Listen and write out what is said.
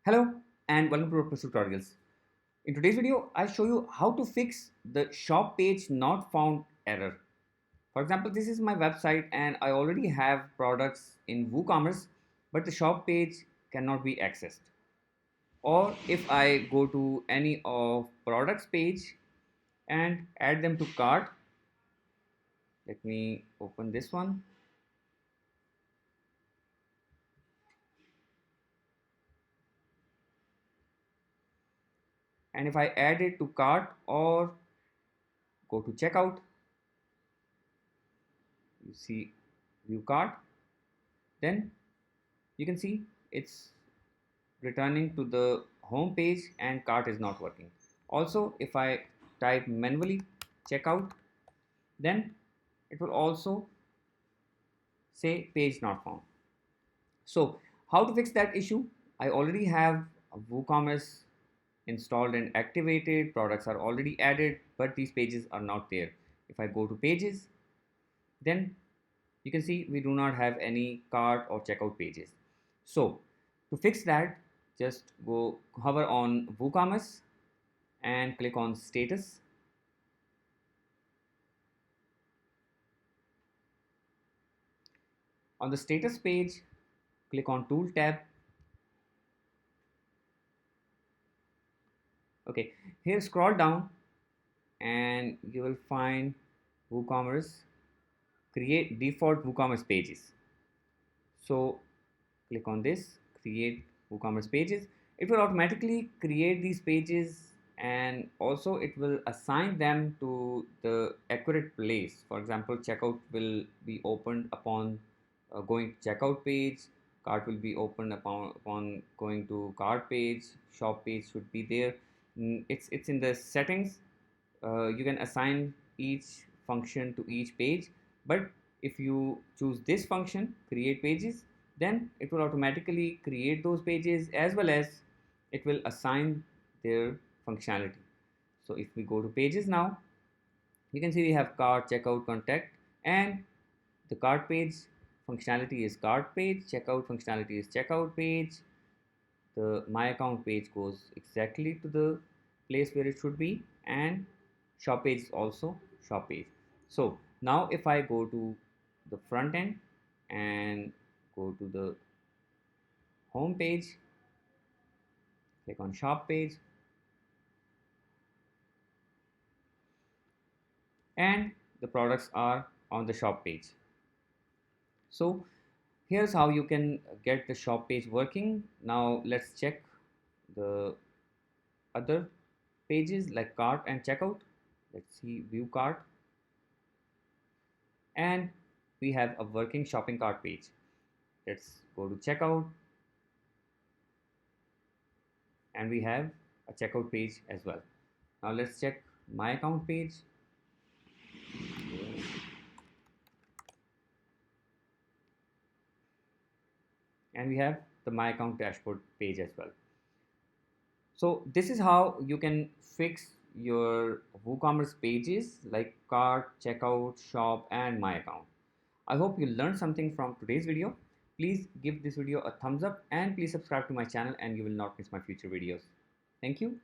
Hello and welcome to WordPress tutorials. In today's video, I show you how to fix the shop page not found error. For example, this is my website and I already have products in WooCommerce, but the shop page cannot be accessed. Or if I go to any of products page and add them to cart, let me open this one. And if I add it to cart or go to checkout, you see view cart, then you can see it's returning to the home page and cart is not working. Also, if I type manually checkout, then it will also say page not found. So how to fix that issue? I already have WooCommerce installed and activated, products are already added, but these pages are not there. If I go to pages, then you can see we do not have any cart or checkout pages. So to fix that, just go hover on WooCommerce and click on status. On the status page, click on tool tab. Okay, here scroll down and you will find WooCommerce create default WooCommerce pages. So click on this, create WooCommerce pages. It will automatically create these pages and also it will assign them to the accurate place. For example, checkout will be opened upon going to checkout page, cart will be opened upon going to cart page, shop page should be there. It's in the settings. You can assign each function to each page, but if you choose this function create pages, then it will automatically create those pages as well as it will assign their functionality. So if we go to pages now, you can see we have cart, checkout, contact, and the cart page functionality is cart page, checkout functionality is checkout page, the my account page goes exactly to the place where it should be, and shop page is also shop page. So now if I go to the front end and go to the home page, click on shop page, and the products are on the shop page. So here's how you can get the shop page working. Now let's check the other pages like cart and checkout. Let's see view cart, and we have a working shopping cart page. Let's go to checkout and we have a checkout page as well. Now let's check my account page, and we have the my account dashboard page as well. So this is how you can fix your WooCommerce pages like cart, checkout, shop, and my account. I hope you learned something from today's video. Please give this video a thumbs up and please subscribe to my channel and you will not miss my future videos. Thank you.